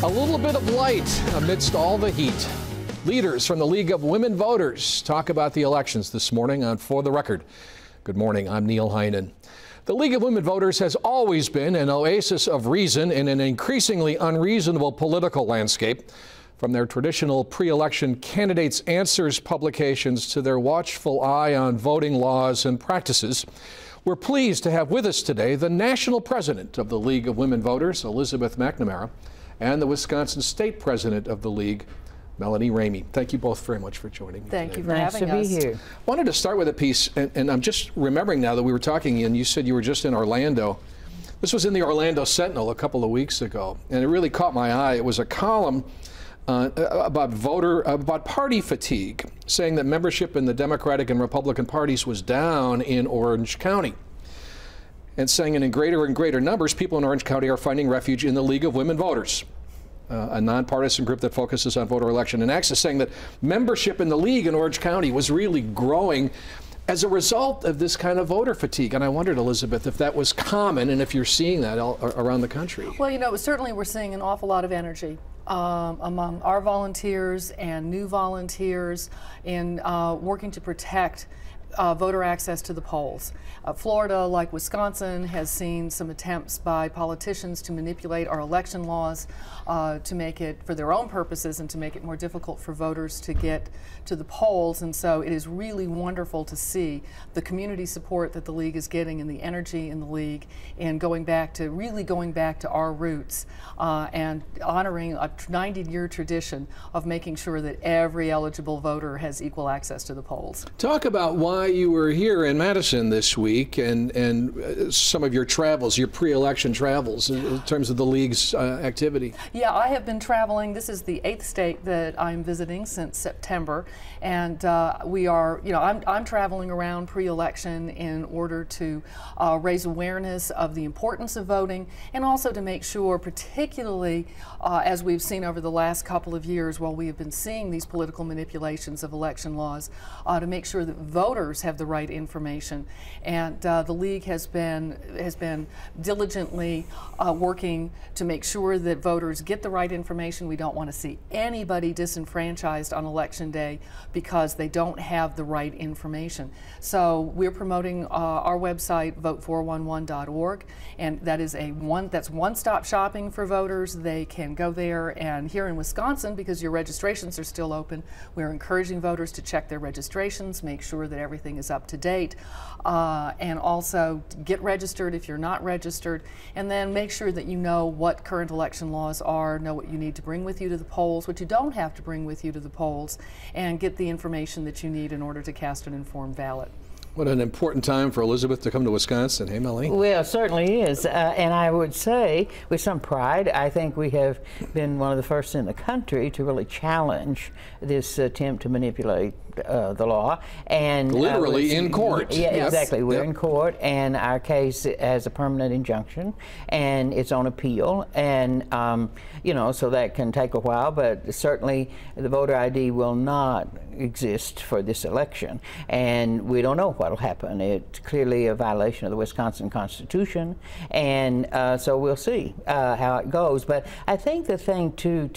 A little bit of light amidst all the heat. Leaders from the League of Women Voters talk about the elections this morning on For the Record. Good morning, I'm Neil Heinen. The League of Women Voters has always been an oasis of reason in an increasingly unreasonable political landscape. From their traditional pre-election candidates' answers publications to their watchful eye on voting laws and practices, we're pleased to have with us today the national president of the League of Women Voters, Elizabeth McNamara, and the Wisconsin state president of the League, Melanie Ramey. Thank you both very much for joining me. Thank you for having us. Nice to be here. I wanted to start with a piece, and I'm just remembering now that we were talking, and you said you were just in Orlando. This was in the Orlando Sentinel a couple of weeks ago, and it really caught my eye. It was a column about party fatigue, saying that membership in the Democratic and Republican parties was down in Orange County, and saying in greater and greater numbers, people in Orange County are finding refuge in the League of Women Voters, a nonpartisan group that focuses on voter election and access, saying that membership in the League in Orange County was really growing as a result of this kind of voter fatigue. And I wondered, Elizabeth, if that was common and if you're seeing that all around the country. Well, you know, certainly we're seeing an awful lot of energy among our volunteers and new volunteers in working to protect voter access to the polls. Florida, like Wisconsin, has seen some attempts by politicians to manipulate our election laws to make it, for their own purposes, and to make it more difficult for voters to get to the polls. And so it is really wonderful to see the community support that the League is getting and the energy in the League, and really going back to our roots and honoring a 90-year tradition of making sure that every eligible voter has equal access to the polls. Talk about why you were here in Madison this week and some of your travels, your pre-election travels in terms of the League's activity. Yeah, I have been traveling. This is the 8th state that I'm visiting since September, and we are, you know, I'm traveling around pre-election in order to raise awareness of the importance of voting, and also to make sure, particularly as we've seen over the last couple of years while we have been seeing these political manipulations of election laws, to make sure that voters have the right information. And the League has been diligently working to make sure that voters get the right information. We don't want to see anybody disenfranchised on Election Day because they don't have the right information. So we're promoting our website, vote411.org, and that is that's one-stop shopping for voters. They can go there, and here in Wisconsin, because your registrations are still open, we're encouraging voters to check their registrations, make sure that everything is up to date, and also get registered if you're not registered, and then make sure that you know what current election laws are, know what you need to bring with you to the polls, what you don't have to bring with you to the polls, and get the information that you need in order to cast an informed ballot. What an important time for Elizabeth to come to Wisconsin. Hey, Melanie? Well, it certainly is. And I would say, with some pride, I think we have been one of the first in the country to really challenge this attempt to manipulate the law. And literally in court. Yeah, yes. Exactly. We're in court, and our case has a permanent injunction, and it's on appeal. And, you know, so that can take a while, but certainly the voter ID will not exist for this election. And we don't know what will happen. It's clearly a violation of the Wisconsin Constitution, and so we'll see how it goes. But I think the thing too,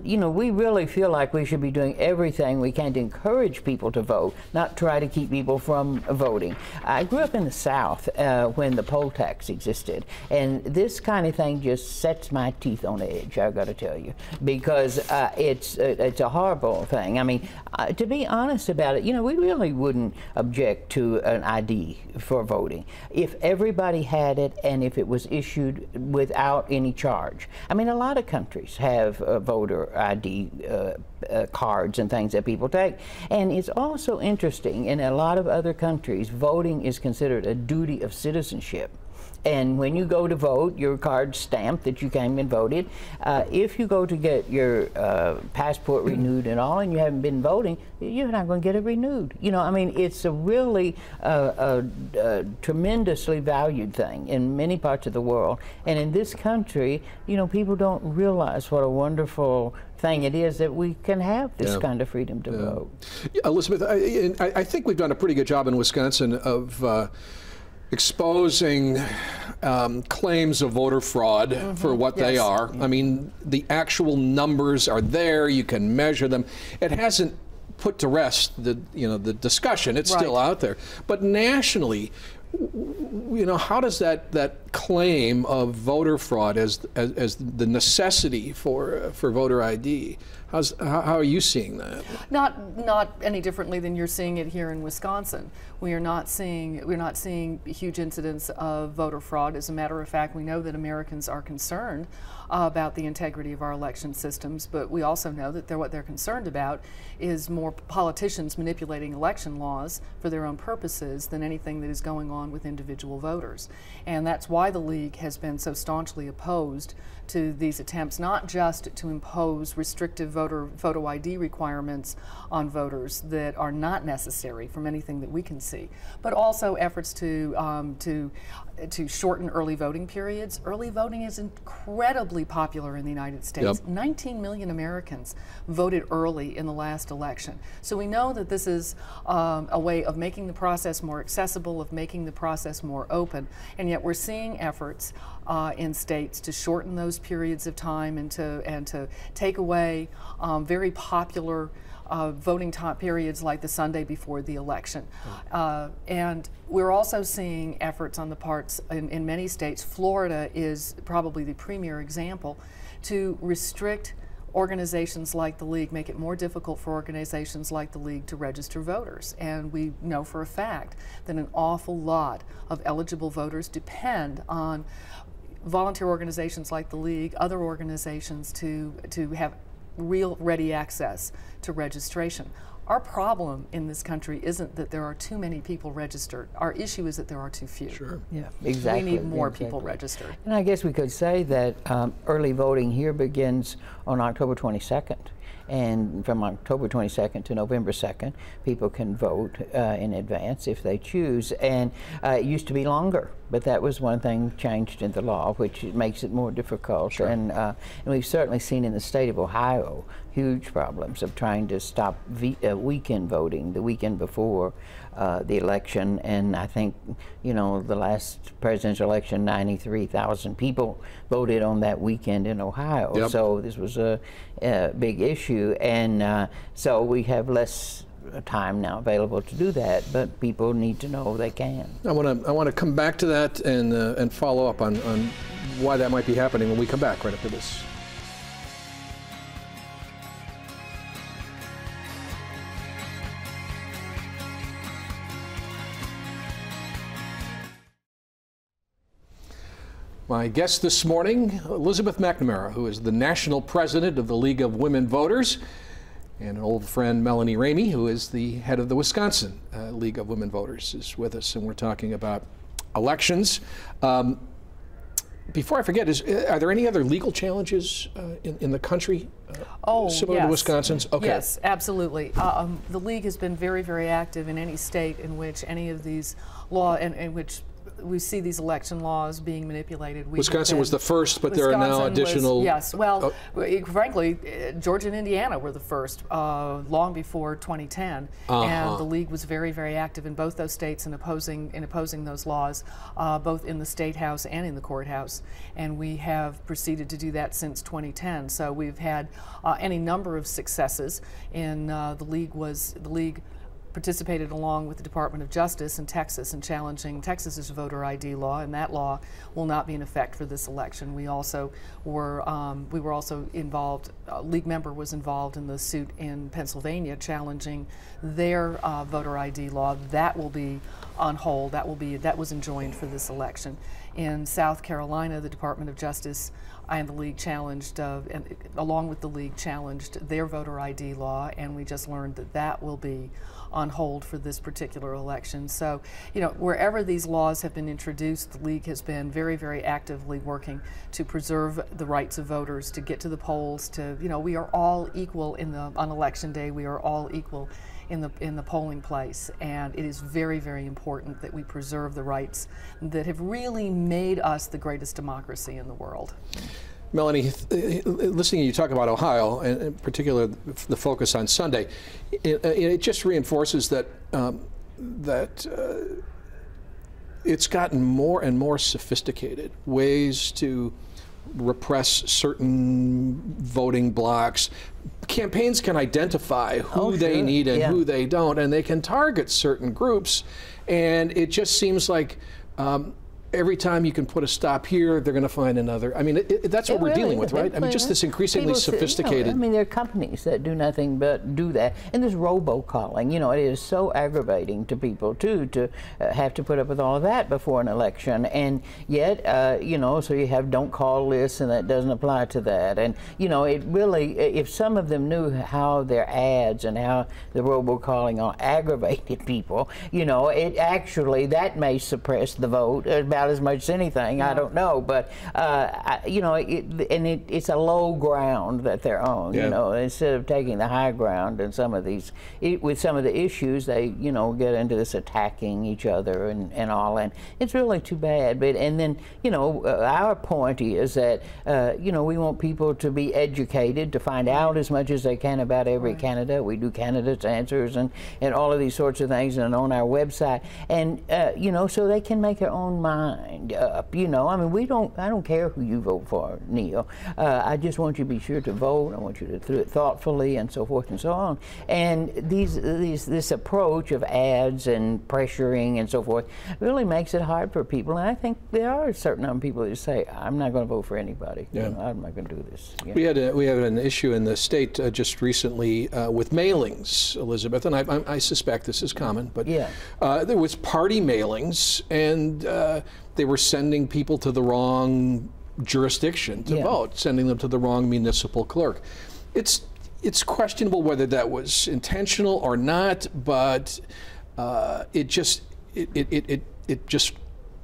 you know, we really feel like we should be doing everything we can to encourage people to vote, not try to keep people from voting. I grew up in the South when the poll tax existed, and this kind of thing just sets my teeth on edge, I've got to tell you, because it's a horrible thing. I mean, to be honest about it, you know, we really wouldn't object to an ID for voting if everybody had it and if it was issued without any charge. I mean, a lot of countries have voter ID cards and things that people take. And it's also interesting, in a lot of other countries, voting is considered a duty of citizenship. And when you go to vote, your card's stamped that you came and voted. If you go to get your passport renewed and all, and you haven't been voting, you're not going to get it renewed. You know, I mean, it's a really tremendously valued thing in many parts of the world. And in this country, you know, people don't realize what a wonderful thing it is that we can have this kind of freedom to vote. Yeah, Elizabeth, I think we've done a pretty good job in Wisconsin of exposing claims of voter fraud for what they are. I mean, the actual numbers are there. You can measure them. It hasn't put to rest the the discussion. It's still out there. But nationally, how does that claim of voter fraud as the necessity for voter ID, how are you seeing that? Not any differently than you're seeing it here in Wisconsin. We're not seeing huge incidents of voter fraud. As a matter of fact, we know that Americans are concerned about the integrity of our election systems, but we also know that what they're concerned about is more politicians manipulating election laws for their own purposes than anything that is going on with individual voters. And that's why the League has been so staunchly opposed to these attempts, not just to impose restrictive photo ID requirements on voters that are not necessary from anything that we can see, but also efforts to shorten early voting periods. Early voting is incredibly popular in the United States. 19 million Americans voted early in the last election. So we know that this is a way of making the process more accessible, of making the process more open, and yet we're seeing efforts in states to shorten those periods of time and to take away very popular voting time periods like the Sunday before the election. And we're also seeing efforts on the parts in many states. Florida is probably the premier example to restrict organizations like the League, make it more difficult for organizations like the League to register voters. And we know for a fact that an awful lot of eligible voters depend on volunteer organizations like the League, other organizations to have real ready access to registration. Our problem in this country isn't that there are too many people registered. Our issue is that there are too few. Sure. Yeah, exactly. We need more people registered. And I guess we could say that early voting here begins on October 22nd. And from October 22nd to November 2nd, people can vote in advance if they choose. And it used to be longer, but that was one thing changed in the law, which makes it more difficult. Sure. And we've certainly seen in the state of Ohio huge problems of trying to stop weekend voting the weekend before the election. And I think, the last presidential election, 93,000 people voted on that weekend in Ohio. Yep. So this was a big issue, and so we have less time now available to do that, but people need to know they can. I want to come back to that and follow up on why that might be happening when we come back right after this. My guest this morning, Elizabeth McNamara, who is the national president of the League of Women Voters, and an old friend, Melanie Ramey, who is the head of the Wisconsin League of Women Voters, is with us, and we're talking about elections. Before I forget, are there any other legal challenges in the country similar to Wisconsin's? Okay. Yes, absolutely. The League has been very, very active in any state in which any of these laws, in which we see these election laws being manipulated. Wisconsin was the first, but there are now additional. Yes, well, frankly, Georgia and Indiana were the first, long before 2010, and the League was very, very active in both those states in opposing those laws, both in the State House and in the courthouse. And we have proceeded to do that since 2010. So we've had any number of successes. In the League participated along with the Department of Justice in Texas in challenging Texas's voter ID law, and that law will not be in effect for this election. We also were also involved. A League member was involved in the suit in Pennsylvania challenging their voter ID law. That will be on hold. That was enjoined for this election. In South Carolina, the Department of Justice and the League challenged, along with the League, challenged their voter ID law, and we just learned that that will be on hold for this particular election. So, wherever these laws have been introduced, the League has been very, very actively working to preserve the rights of voters to get to the polls. We are all equal on election day. We are all equal in the polling place, and it is very, very important that we preserve the rights that have really made us the greatest democracy in the world. Melanie, listening to you talk about Ohio, and in particular the focus on Sunday, it just reinforces that it's gotten more and more sophisticated, ways to repress certain voting blocks. Campaigns can identify who they need and who they don't, and they can target certain groups. And it just seems like every time you can put a stop here, they're going to find another. I mean, that's what we're dealing with, right? I mean, just this increasingly sophisticated. I mean, there are companies that do nothing but do that. And this robocalling, it is so aggravating to people, too, to have to put up with all of that before an election. And yet, so you have don't call lists, and that doesn't apply to that. And, it really, if some of them knew how their ads and how the robocalling aggravated people, it actually, that may suppress the vote about as much as anything. I don't know, but it's a low ground that they're on. Instead of taking the high ground, and some of these, with some of the issues, they get into this attacking each other and all, and it's really too bad. But and then our point is that we want people to be educated, to find out as much as they can about every candidate. We do candidates answers and all of these sorts of things, and on our website, and so they can make their own mind up. I mean, I don't care who you vote for, Neil. I just want you to be sure to vote. I want you to do it thoughtfully, and so forth and so on. And this approach of ads and pressuring and so forth really makes it hard for people. And I think there are a certain number of people who say, I'm not going to vote for anybody. I'm not going to do this. We had an issue in the state just recently with mailings, Elizabeth, and I suspect this is common, but there was party mailings, and they were sending people to the wrong jurisdiction to vote, sending them to the wrong municipal clerk. It's questionable whether that was intentional or not, but it just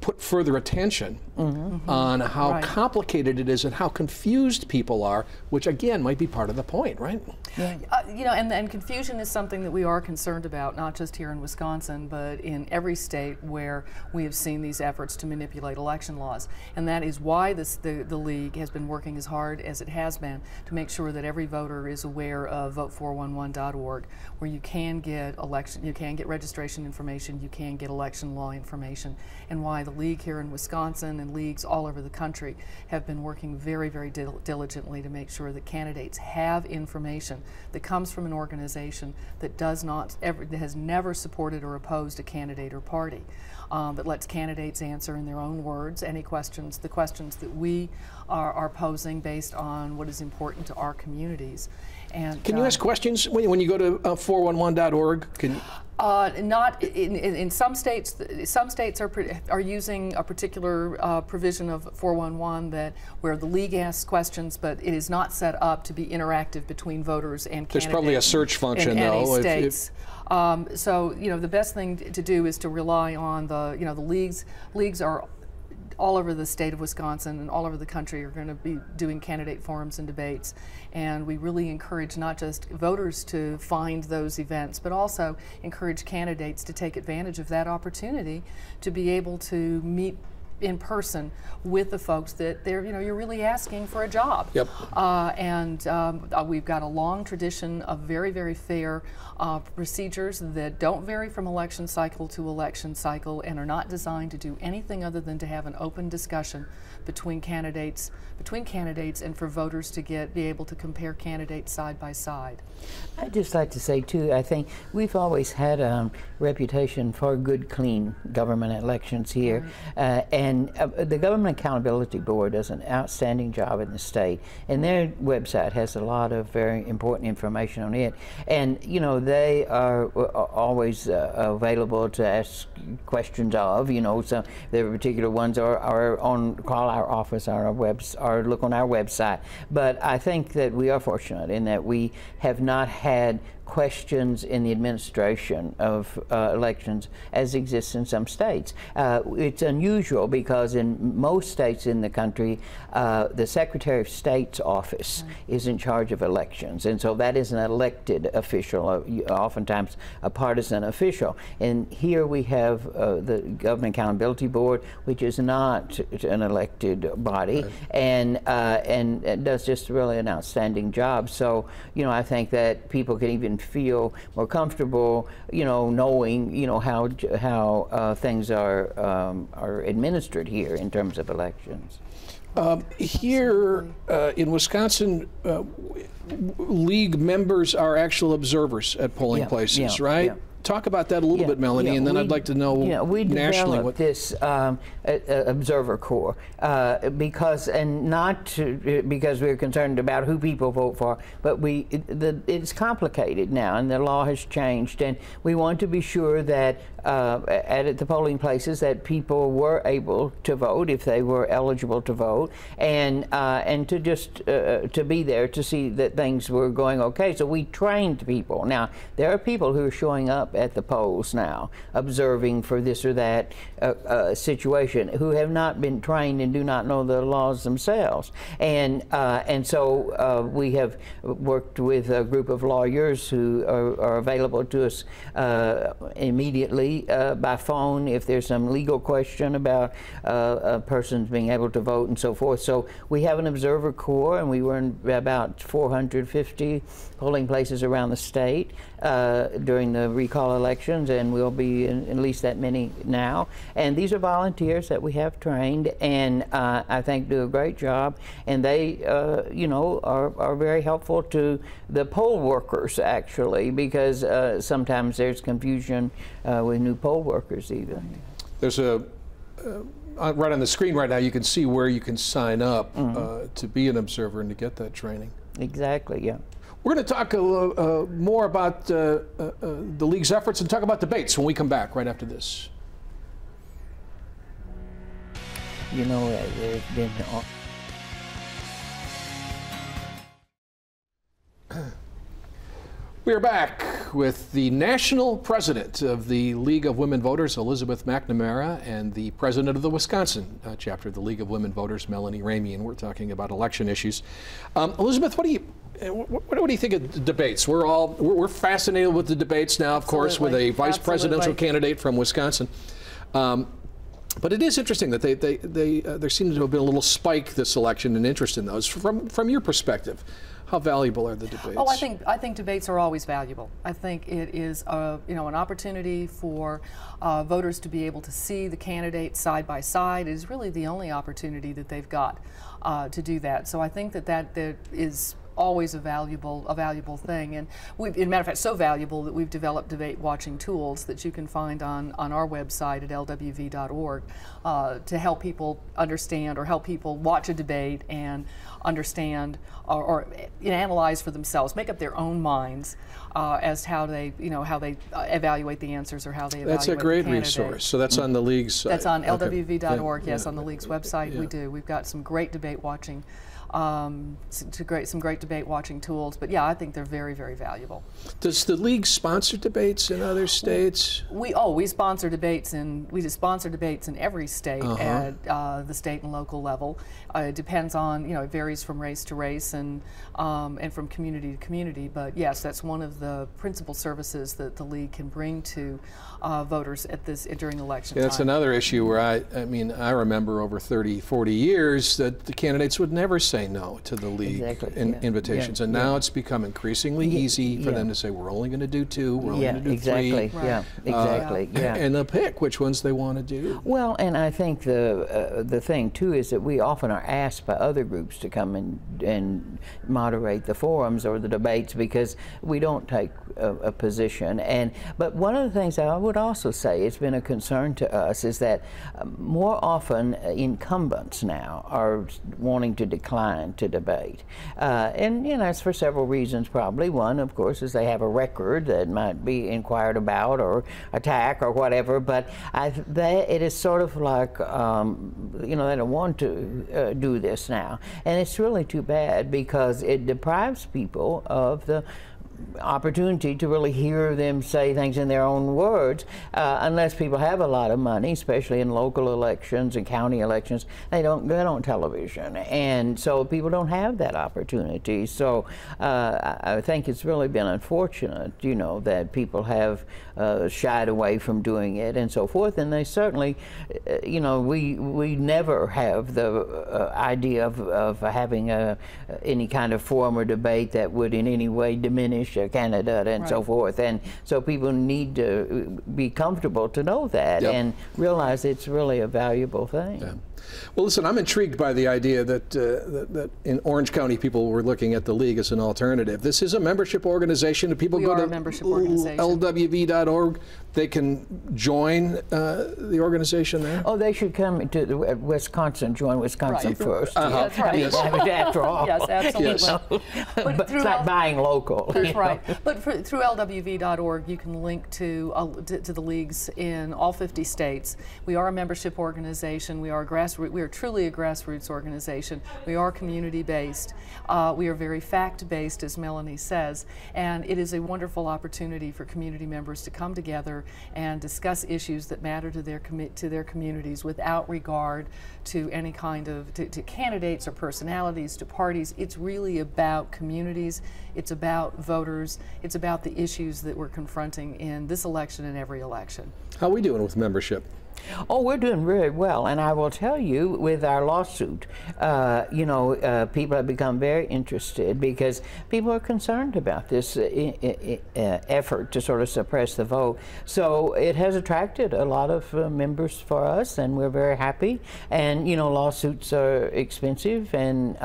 put further attention on how complicated it is and how confused people are, which again might be part of the point, right? And confusion is something that we are concerned about, not just here in Wisconsin, but in every state where we have seen these efforts to manipulate election laws. And that is why the League has been working as hard as it has been to make sure that every voter is aware of vote411.org, where you can get registration information, you can get election law information, and why the League here in Wisconsin and leagues all over the country have been working very, very diligently to make sure that candidates have information that comes from an organization that has never supported or opposed a candidate or party, that lets candidates answer in their own words the questions that we are posing based on what is important to our communities. And can you ask questions when you go to 411.org? Not in some states. Some states are using a particular provision of 411 where the League asks questions, but it is not set up to be interactive between voters and candidates. There's probably a search function, in though. Any states. So the best thing to do is to rely on the leagues. Leagues are all over the state of Wisconsin and all over the country are going to be doing candidate forums and debates, and we really encourage not just voters to find those events, but also encourage candidates to take advantage of that opportunity to be able to meet in person with the folks that you're really asking for a job. Yep. We've got a long tradition of very, very fair procedures that don't vary from election cycle to election cycle and are not designed to do anything other than to have an open discussion between candidates and for voters to be able to compare candidates side by side. I'd just like to say too, I think we've always had a reputation for good, clean government elections here, and the Government Accountability Board does an outstanding job in the state, and their website has a lot of very important information on it, and they are always available to ask questions of, so there are particular ones are on call our office or or look on our website. But I think that we are fortunate in that we have not had questions in the administration of elections as exists in some states. It's unusual because in most states in the country, the Secretary of State's office is in charge of elections, and so that is an elected official, oftentimes a partisan official. And here we have the Government Accountability Board, which is not an elected body, and does just really an outstanding job. So, I think that people can even and feel more comfortable, knowing, how things are administered here in terms of elections. Here in Wisconsin, league members are actual observers at polling places, right? Yeah. Talk about that a little bit, Melanie, and then I'd like to know we nationally developed this observer corps because we're concerned about who people vote for, but it's complicated now, and the law has changed, and we want to be sure that at the polling places that people were able to vote if they were eligible to vote, and to just to be there to see that things were going okay. So we trained people. Now there are people who are showing up at the polls now, observing for this or that situation, who have not been trained and do not know the laws themselves. And so we have worked with a group of lawyers who are available to us immediately by phone if there's some legal question about persons being able to vote and so forth. So we have an observer corps, and we were in about 450 polling places around the state during the recall elections, and we'll be in at least that many now. And these are volunteers that we have trained, and I think do a great job, and they are very helpful to the poll workers, actually, because sometimes there's confusion with new poll workers even. There's right on the screen right now, you can see where you can sign up to be an observer and to get that training. Exactly, yeah. We're going to talk more about the league's efforts and talk about debates when we come back right after this. There's been We are back with the national president of the League of Women Voters, Elizabeth McNamara, and the president of the Wisconsin chapter of the League of Women Voters, Melanie Ramey, and we're talking about election issues. Elizabeth, what do you think of the debates? We're fascinated with the debates now, of course, with a vice presidential candidate from Wisconsin. But it is interesting that there seems to have been a little spike this election in interest in those. From your perspective, how valuable are the debates? Oh, I think debates are always valuable. I think it is an opportunity for voters to be able to see the candidates side by side. It is really the only opportunity that they've got to do that. So I think that is always a valuable thing, and as a matter of fact, so valuable that we've developed debate watching tools that you can find on our website at lwv.org to help people understand, or help people watch a debate and understand or analyze for themselves, make up their own minds as to how they evaluate the answers or how they evaluate. That's a great the resource. So that's on the league's site. That's on lwv.org. Yeah. Yes, on the league's website. Yeah. We've got some great debate watching. Some great debate watching tools, but yeah, I think they're very, very valuable. Does the league sponsor debates in other states? We sponsor debates we sponsor debates in every state at the state and local level. It depends on, it varies from race to race and from community to community. But yes, that's one of the principal services that the league can bring to voters during election time. That's another issue where I remember over 30, 40 years that the candidates would never say no to the league invitations, and now it's become increasingly easy for them to say, we're only going to do 2, we're only going to do 3. Right. Yeah, exactly. And they'll pick which ones they want to do. Well, and I think the thing too is that we often are asked by other groups to come and moderate the forums or the debates because we don't take a position. But one of the things that I would also say has been a concern to us is that more often incumbents now are wanting to decline to debate. And it's for several reasons probably. One, of course, is they have a record that might be inquired about or attacked or whatever, but it is sort of like, they don't want to do this now. And it's really too bad because it deprives people of the opportunity to really hear them say things in their own words, unless people have a lot of money, especially in local elections and county elections. They don't get on television, and so people don't have that opportunity. So I think it's really been unfortunate, that people have shied away from doing it and so forth. And they certainly, we never have the idea of having any kind of forum or debate that would in any way diminish finish a candidate and so forth. And so people need to be comfortable to know that and realize it's really a valuable thing. Yeah. Well, listen, I'm intrigued by the idea that, that in Orange County people were looking at the League as an alternative. This is a membership organization. If people go to lwv.org, they can join the organization there? Oh, they should come to the Wisconsin, join Wisconsin first. That's right. Yes. After all. Yes, absolutely. But it's like buying local. That's right. But through lwv.org, you can link to the leagues in all 50 states. We are a membership organization. We are truly a grassroots organization. We are community-based. We are very fact-based, as Melanie says, and it is a wonderful opportunity for community members to come together and discuss issues that matter to their communities without regard to any kind of to candidates or personalities, to parties. It's really about communities. It's about voters. It's about the issues that we're confronting in this election and every election. How are we doing with membership? Oh, we're doing very well, and I will tell you, with our lawsuit, people have become very interested because people are concerned about this effort to sort of suppress the vote. So it has attracted a lot of members for us, and we're very happy. And lawsuits are expensive, and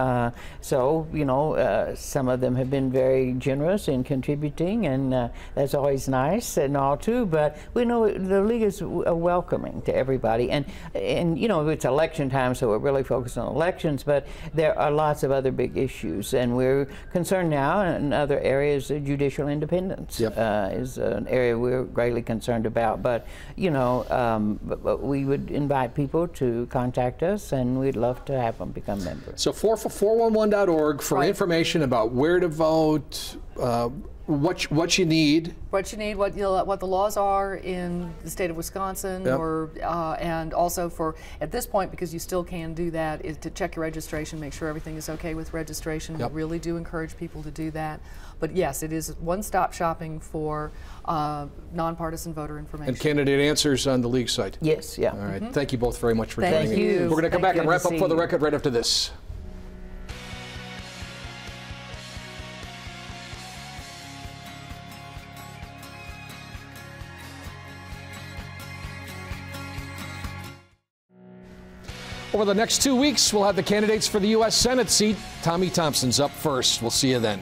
some of them have been very generous in contributing, and that's always nice and all too. But we know the league is welcoming to everybody, and it's election time, so we're really focused on elections, but there are lots of other big issues, and we're concerned now in other areas. Judicial independence is an area we're greatly concerned about, but but we would invite people to contact us, and we'd love to have them become members. So 411.org for information about where to vote, what you need. What the laws are in the state of Wisconsin, and also at this point, because you still can do that, is to check your registration, make sure everything is okay with registration. We really do encourage people to do that. But yes, it is one-stop shopping for nonpartisan voter information. And candidate answers on the league site. Yes, yeah. All right. Thank you both very much for joining us. Thank you. We're going to come back and wrap up For the Record right after this. Over the next 2 weeks, we'll have the candidates for the U.S. Senate seat. Tommy Thompson's up first. We'll see you then.